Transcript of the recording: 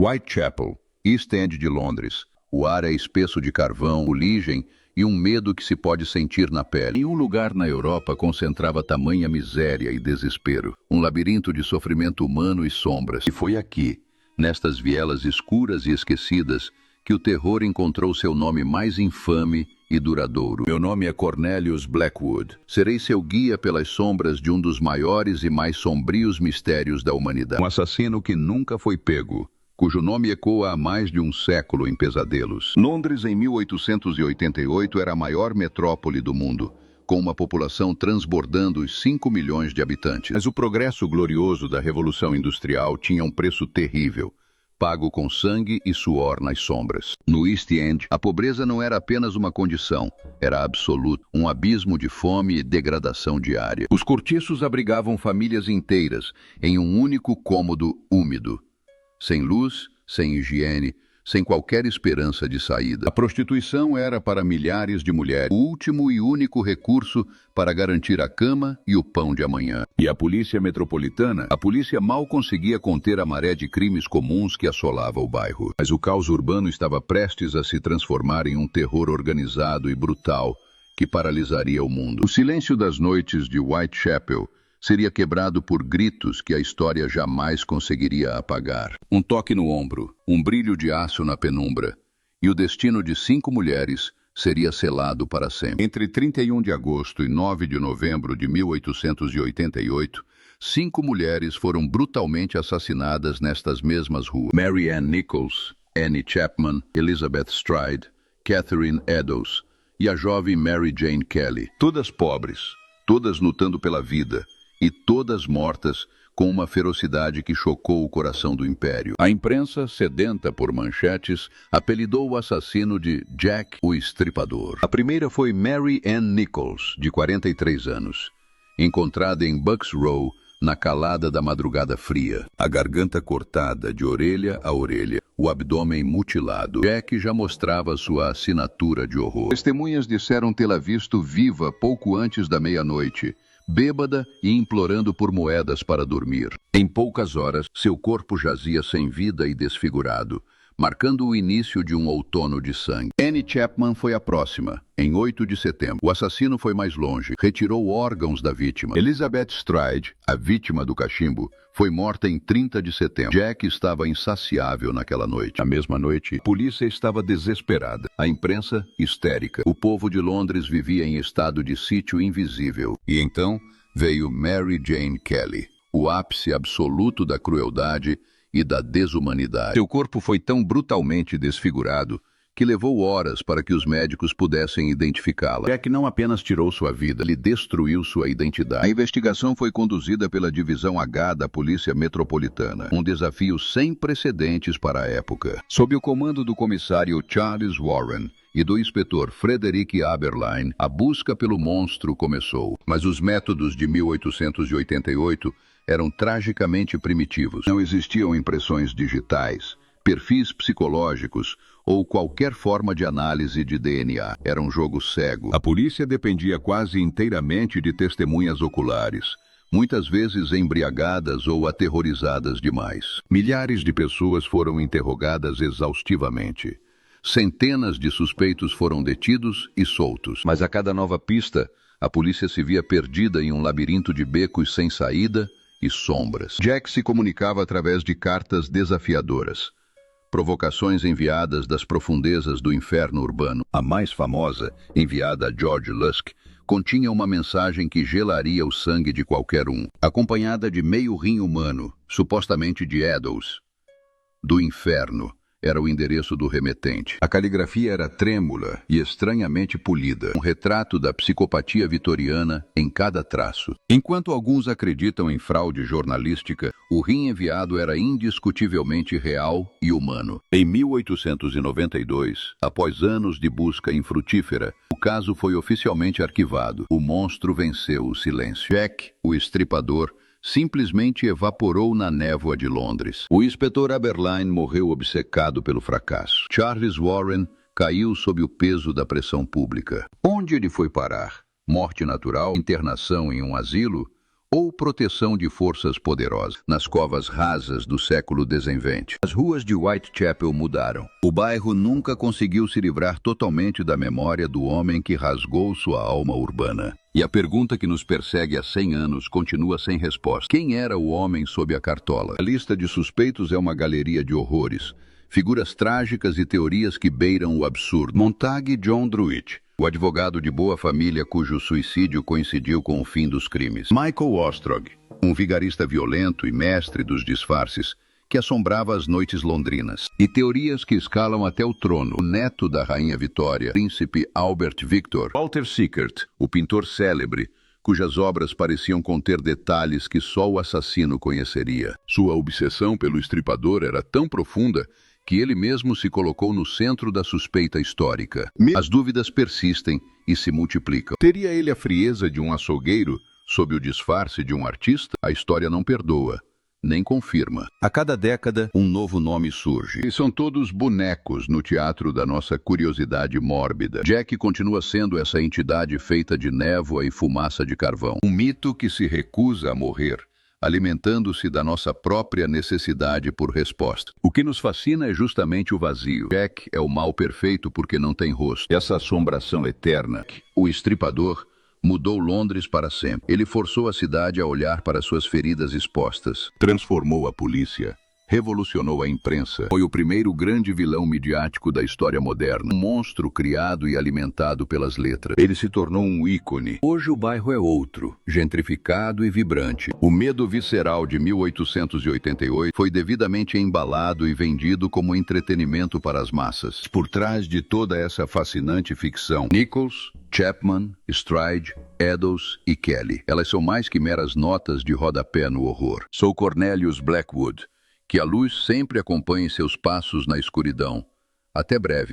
Whitechapel, East End de Londres. O ar é espesso de carvão, fuligem e um medo que se pode sentir na pele. Nenhum lugar na Europa concentrava tamanha miséria e desespero. Um labirinto de sofrimento humano e sombras. E foi aqui, nestas vielas escuras e esquecidas, que o terror encontrou seu nome mais infame e duradouro. Meu nome é Cornelius Blackwood. Serei seu guia pelas sombras de um dos maiores e mais sombrios mistérios da humanidade. Um assassino que nunca foi pego, cujo nome ecoa há mais de um século em pesadelos. Londres, em 1888, era a maior metrópole do mundo, com uma população transbordando os 5 milhões de habitantes. Mas o progresso glorioso da Revolução Industrial tinha um preço terrível, pago com sangue e suor nas sombras. No East End, a pobreza não era apenas uma condição, era absoluta, um abismo de fome e degradação diária. Os cortiços abrigavam famílias inteiras em um único cômodo úmido, sem luz, sem higiene, sem qualquer esperança de saída. A prostituição era para milhares de mulheres o último e único recurso para garantir a cama e o pão de amanhã. E a polícia metropolitana? A polícia mal conseguia conter a maré de crimes comuns que assolava o bairro. Mas o caos urbano estava prestes a se transformar em um terror organizado e brutal que paralisaria o mundo. O silêncio das noites de Whitechapel seria quebrado por gritos que a história jamais conseguiria apagar. Um toque no ombro, um brilho de aço na penumbra, e o destino de 5 mulheres seria selado para sempre. Entre 31 de agosto e 9 de novembro de 1888, 5 mulheres foram brutalmente assassinadas nestas mesmas ruas. Mary Ann Nichols, Annie Chapman, Elizabeth Stride, Catherine Eddowes e a jovem Mary Jane Kelly. Todas pobres, todas lutando pela vida, e todas mortas com uma ferocidade que chocou o coração do Império. A imprensa, sedenta por manchetes, apelidou o assassino de Jack o Estripador. A primeira foi Mary Ann Nichols, de 43 anos, encontrada em Bucks Row, na calada da madrugada fria. A garganta cortada de orelha a orelha, o abdômen mutilado. Jack já mostrava sua assinatura de horror. Testemunhas disseram tê-la visto viva pouco antes da meia-noite, bêbada e implorando por moedas para dormir. Em poucas horas, seu corpo jazia sem vida e desfigurado, marcando o início de um outono de sangue. Annie Chapman foi a próxima, em 8 de setembro. O assassino foi mais longe, retirou órgãos da vítima. Elizabeth Stride, a vítima do cachimbo, foi morta em 30 de setembro. Jack estava insaciável naquela noite. Na mesma noite, a polícia estava desesperada, a imprensa histérica. O povo de Londres vivia em estado de sítio invisível. E então veio Mary Jane Kelly, o ápice absoluto da crueldade e da desumanidade. Seu corpo foi tão brutalmente desfigurado que levou horas para que os médicos pudessem identificá-la. Jack não apenas tirou sua vida, ele destruiu sua identidade. A investigação foi conduzida pela Divisão H da Polícia Metropolitana, um desafio sem precedentes para a época. Sob o comando do comissário Charles Warren e do inspetor Frederick Aberline, a busca pelo monstro começou. Mas os métodos de 1888 eram tragicamente primitivos. Não existiam impressões digitais, perfis psicológicos ou qualquer forma de análise de DNA. Era um jogo cego. A polícia dependia quase inteiramente de testemunhas oculares, muitas vezes embriagadas ou aterrorizadas demais. Milhares de pessoas foram interrogadas exaustivamente. Centenas de suspeitos foram detidos e soltos. Mas a cada nova pista, a polícia se via perdida em um labirinto de becos sem saída e sombras. Jack se comunicava através de cartas desafiadoras, provocações enviadas das profundezas do inferno urbano. A mais famosa, enviada a George Lusk, continha uma mensagem que gelaria o sangue de qualquer um, acompanhada de meio rim humano, supostamente de Eddowes. Do inferno era o endereço do remetente. A caligrafia era trêmula e estranhamente polida, um retrato da psicopatia vitoriana em cada traço. Enquanto alguns acreditam em fraude jornalística, o rim enviado era indiscutivelmente real e humano. Em 1892, após anos de busca infrutífera, o caso foi oficialmente arquivado. O monstro venceu o silêncio. Jack, o Estripador, simplesmente evaporou na névoa de Londres. O inspetor Aberline morreu obcecado pelo fracasso. Charles Warren caiu sob o peso da pressão pública. Onde ele foi parar? Morte natural, internação em um asilo ou proteção de forças poderosas. Nas covas rasas do século XIX, as ruas de Whitechapel mudaram. O bairro nunca conseguiu se livrar totalmente da memória do homem que rasgou sua alma urbana. E a pergunta que nos persegue há 100 anos continua sem resposta. Quem era o homem sob a cartola? A lista de suspeitos é uma galeria de horrores, figuras trágicas e teorias que beiram o absurdo. Montague John Druitt, o advogado de boa família cujo suicídio coincidiu com o fim dos crimes. Michael Ostrog, um vigarista violento e mestre dos disfarces, que assombrava as noites londrinas. E teorias que escalam até o trono. O neto da rainha Vitória, príncipe Albert Victor. Walter Sickert, o pintor célebre, cujas obras pareciam conter detalhes que só o assassino conheceria. Sua obsessão pelo estripador era tão profunda que ele mesmo se colocou no centro da suspeita histórica. As dúvidas persistem e se multiplicam. Teria ele a frieza de um açougueiro sob o disfarce de um artista? A história não perdoa, nem confirma. A cada década, um novo nome surge. E são todos bonecos no teatro da nossa curiosidade mórbida. Jack continua sendo essa entidade feita de névoa e fumaça de carvão. Um mito que se recusa a morrer, alimentando-se da nossa própria necessidade por resposta. O que nos fascina é justamente o vazio. Jack é o mal perfeito porque não tem rosto. Essa assombração eterna. O estripador mudou Londres para sempre. Ele forçou a cidade a olhar para suas feridas expostas. Transformou a polícia. Revolucionou a imprensa. Foi o primeiro grande vilão midiático da história moderna. Um monstro criado e alimentado pelas letras. Ele se tornou um ícone. Hoje o bairro é outro, gentrificado e vibrante. O Medo Visceral de 1888 foi devidamente embalado e vendido como entretenimento para as massas. Por trás de toda essa fascinante ficção, Nichols, Chapman, Stride, Eddowes e Kelly. Elas são mais que meras notas de rodapé no horror. Sou Cornelius Blackwood. Que a luz sempre acompanhe seus passos na escuridão. Até breve.